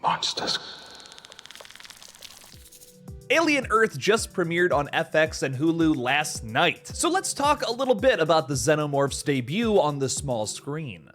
Monsters. Alien Earth just premiered on FX and Hulu last night, so let's talk a little bit about the Xenomorph's debut on the small screen.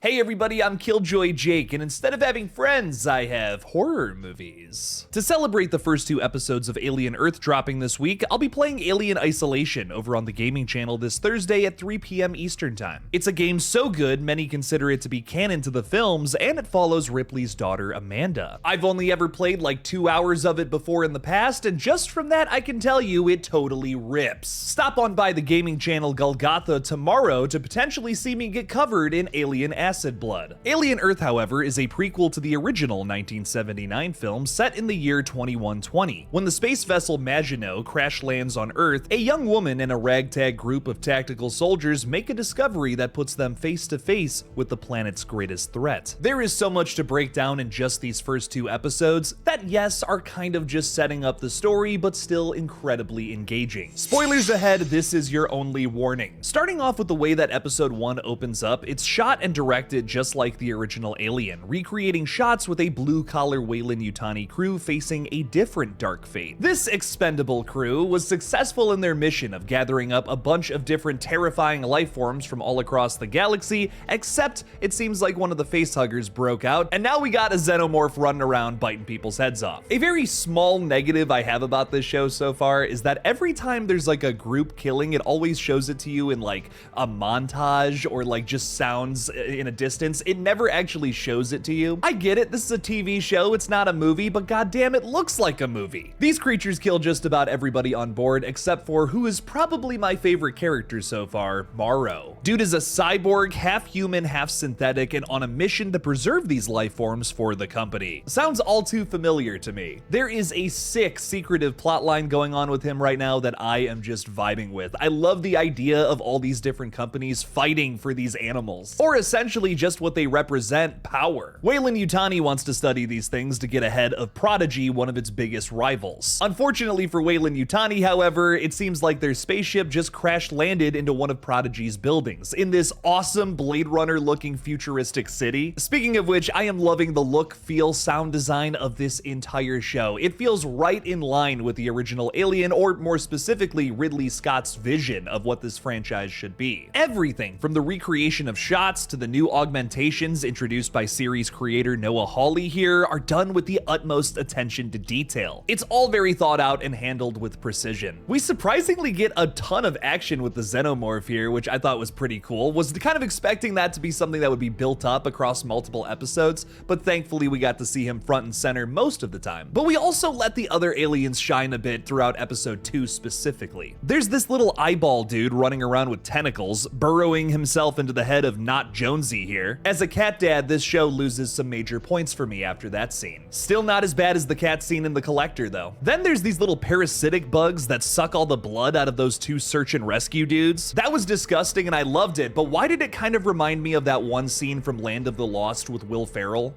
Hey everybody, I'm Killjoy Jake, and instead of having friends, I have horror movies. To celebrate the first 2 episodes of Alien Earth dropping this week, I'll be playing Alien Isolation over on the gaming channel this Thursday at 3 p.m. Eastern Time. It's a game so good, many consider it to be canon to the films, and it follows Ripley's daughter, Amanda. I've only ever played like 2 hours of it before in the past, and just from that I can tell you it totally rips. Stop on by the gaming channel GullGotha tomorrow to potentially see me get covered in Alien Acid Blood. Alien Earth, however, is a prequel to the original 1979 film set in the year 2120. When the space vessel Maginot crash lands on Earth, a young woman and a ragtag group of tactical soldiers make a discovery that puts them face to face with the planet's greatest threat. There is so much to break down in just these first 2 episodes that, yes, are kind of just setting up the story, but still incredibly engaging. Spoilers ahead, this is your only warning. Starting off with the way that episode 1 opens up, it's shot and directed just like the original Alien, recreating shots with a blue-collar Weyland-Yutani crew facing a different dark fate. This expendable crew was successful in their mission of gathering up a bunch of different terrifying life forms from all across the galaxy, except it seems like one of the facehuggers broke out, and now we got a xenomorph running around biting people's heads off. A very small negative I have about this show so far is that every time there's like a group killing, it always shows it to you in like a montage or like just sounds in a distance. It never actually shows it to you. I get it, this is a TV show, it's not a movie, but goddamn, it looks like a movie. These creatures kill just about everybody on board except for who is probably my favorite character so far, Morrow. Dude is a cyborg, half human, half synthetic, and on a mission to preserve these life forms for the company. Sounds all too familiar to me. There is a sick, secretive plotline going on with him right now that I am just vibing with. I love the idea of all these different companies fighting for these animals, or essentially just what they represent, power. Weyland-Yutani wants to study these things to get ahead of Prodigy, one of its biggest rivals. Unfortunately for Weyland-Yutani, however, it seems like their spaceship just crash landed into one of Prodigy's buildings in this awesome Blade Runner looking futuristic city. Speaking of which, I am loving the look, feel, sound design of this entire show. It feels right in line with the original Alien, or more specifically Ridley Scott's vision of what this franchise should be. Everything from the recreation of shots to the new augmentations introduced by series creator Noah Hawley here are done with the utmost attention to detail. It's all very thought out and handled with precision. We surprisingly get a ton of action with the Xenomorph here, which I thought was pretty cool. Was kind of expecting that to be something that would be built up across multiple episodes, but thankfully we got to see him front and center most of the time. But we also let the other aliens shine a bit throughout episode 2 specifically. There's this little eyeball dude running around with tentacles, burrowing himself into the head of Not Jonesy here. As a cat dad, this show loses some major points for me after that scene. Still not as bad as the cat scene in The Collector though. Then there's these little parasitic bugs that suck all the blood out of those 2 search and rescue dudes. That was disgusting and I loved it, but why did it kind of remind me of that one scene from Land of the Lost with Will Ferrell?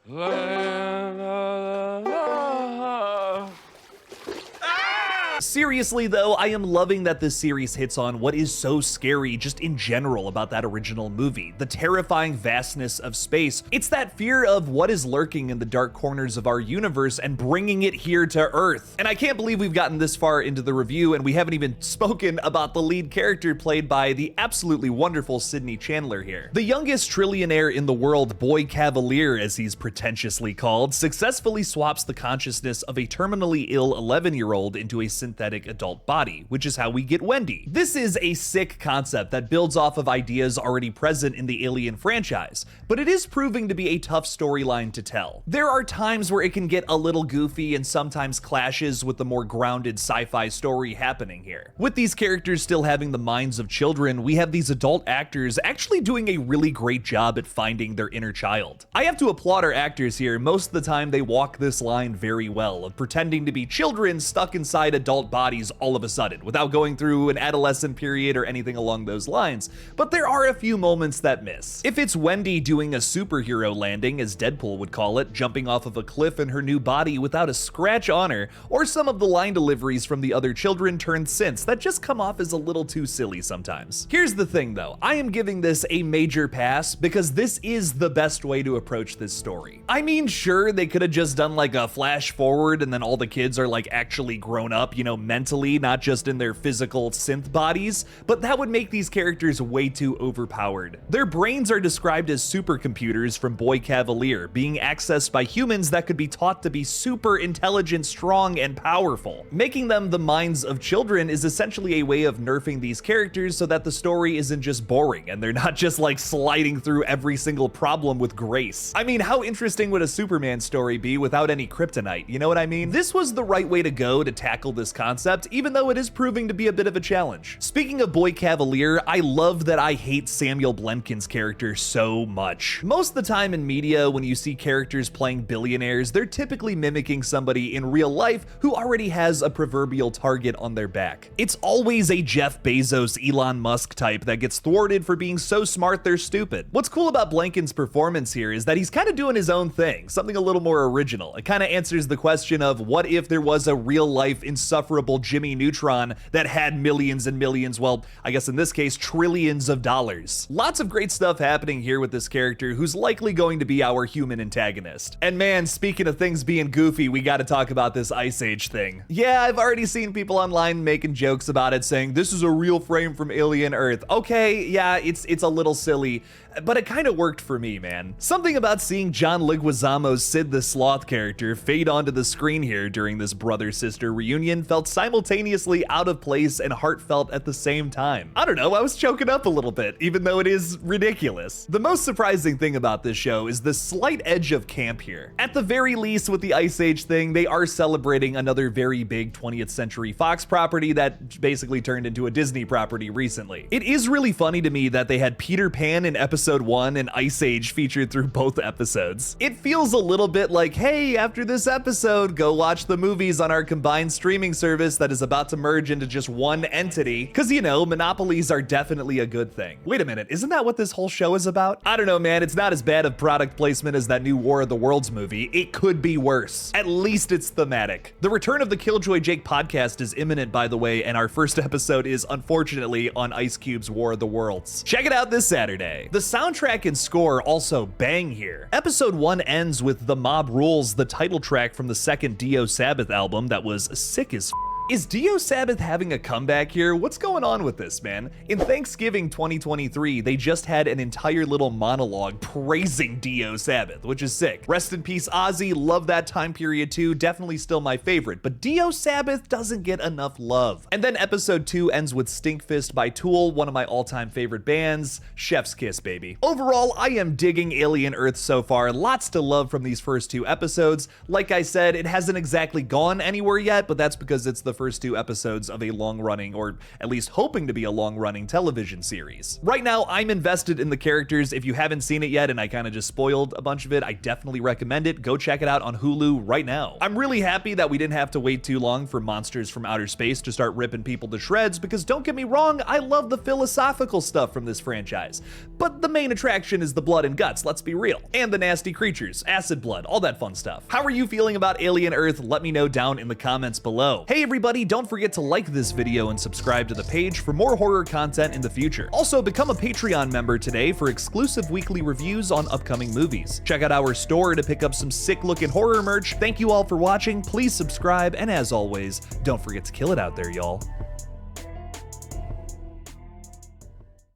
Seriously though, I am loving that this series hits on what is so scary just in general about that original movie, the terrifying vastness of space. It's that fear of what is lurking in the dark corners of our universe and bringing it here to Earth. And I can't believe we've gotten this far into the review and we haven't even spoken about the lead character played by the absolutely wonderful Sidney Chandler here. The youngest trillionaire in the world, Boy Cavalier as he's pretentiously called, successfully swaps the consciousness of a terminally ill 11-year-old into a synthetic adult body, which is how we get Wendy. This is a sick concept that builds off of ideas already present in the Alien franchise, but it is proving to be a tough storyline to tell. There are times where it can get a little goofy and sometimes clashes with the more grounded sci-fi story happening here. With these characters still having the minds of children, we have these adult actors actually doing a really great job at finding their inner child. I have to applaud our actors here. Most of the time they walk this line very well of pretending to be children stuck inside adult adult bodies all of a sudden, without going through an adolescent period or anything along those lines, but there are a few moments that miss. If it's Wendy doing a superhero landing, as Deadpool would call it, jumping off of a cliff in her new body without a scratch on her, or some of the line deliveries from the other children turned synths that just come off as a little too silly sometimes. Here's the thing though, I am giving this a major pass because this is the best way to approach this story. I mean, sure, they could have just done like a flash forward and then all the kids are like actually grown up, you know, mentally, not just in their physical synth bodies, but that would make these characters way too overpowered. Their brains are described as supercomputers from Boy Cavalier, being accessed by humans that could be taught to be super intelligent, strong, and powerful. Making them the minds of children is essentially a way of nerfing these characters so that the story isn't just boring and they're not just like sliding through every single problem with grace. I mean, how interesting would a Superman story be without any kryptonite? You know what I mean? This was the right way to go to tackle this concept, even though it is proving to be a bit of a challenge. Speaking of Boy Cavalier, I love that I hate Samuel Blemkin's character so much. Most of the time in media, when you see characters playing billionaires, they're typically mimicking somebody in real life who already has a proverbial target on their back. It's always a Jeff Bezos, Elon Musk type that gets thwarted for being so smart they're stupid. What's cool about Blemkin's performance here is that he's kind of doing his own thing, something a little more original. It kind of answers the question of what if there was a real life insufferable Jimmy Neutron that had millions and millions, well, I guess in this case, trillions of dollars. Lots of great stuff happening here with this character who's likely going to be our human antagonist. And man, speaking of things being goofy, we gotta talk about this Ice Age thing. Yeah, I've already seen people online making jokes about it, saying this is a real frame from Alien Earth. Okay, yeah, it's a little silly, but it kind of worked for me, man. Something about seeing John Leguizamo's Sid the Sloth character fade onto the screen here during this brother-sister reunion felt simultaneously out of place and heartfelt at the same time. I don't know, I was choking up a little bit, even though it is ridiculous. The most surprising thing about this show is the slight edge of camp here. At the very least, with the Ice Age thing, they are celebrating another very big 20th Century Fox property that basically turned into a Disney property recently. It is really funny to me that they had Peter Pan in episode 1 and Ice Age featured through both episodes. It feels a little bit like, hey, after this episode, go watch the movies on our combined streaming service that is about to merge into just one entity, because you know, monopolies are definitely a good thing. Wait a minute, isn't that what this whole show is about? I don't know, man, it's not as bad of product placement as that new War of the Worlds movie. It could be worse. At least it's thematic. The return of the Killjoy Jake podcast is imminent, by the way, and our first episode is unfortunately on Ice Cube's War of the Worlds. Check it out this Saturday. The soundtrack and score also bang here. Episode 1 ends with The Mob Rules, the title track from the second Dio Sabbath album that was sick as f. Is Dio Sabbath having a comeback here? What's going on with this, man? In Thanksgiving 2023, they just had an entire little monologue praising Dio Sabbath, which is sick. Rest in peace, Ozzy. Love that time period too. Definitely still my favorite, but Dio Sabbath doesn't get enough love. And then episode 2 ends with Stinkfist by Tool, one of my all-time favorite bands. Chef's kiss, baby. Overall, I am digging Alien Earth so far. Lots to love from these first 2 episodes. Like I said, it hasn't exactly gone anywhere yet, but that's because it's the first 2 episodes of a long-running, or at least hoping to be a long-running television series. Right now, I'm invested in the characters. If you haven't seen it yet and I kind of just spoiled a bunch of it, I definitely recommend it. Go check it out on Hulu right now. I'm really happy that we didn't have to wait too long for Monsters from Outer Space to start ripping people to shreds, because don't get me wrong, I love the philosophical stuff from this franchise. But the main attraction is the blood and guts, let's be real. And the nasty creatures, acid blood, all that fun stuff. How are you feeling about Alien Earth? Let me know down in the comments below. Hey everybody, don't forget to like this video and subscribe to the page for more horror content in the future. Also, become a Patreon member today for exclusive weekly reviews on upcoming movies. Check out our store to pick up some sick-looking horror merch. Thank you all for watching. Please subscribe, and as always, don't forget to kill it out there, y'all.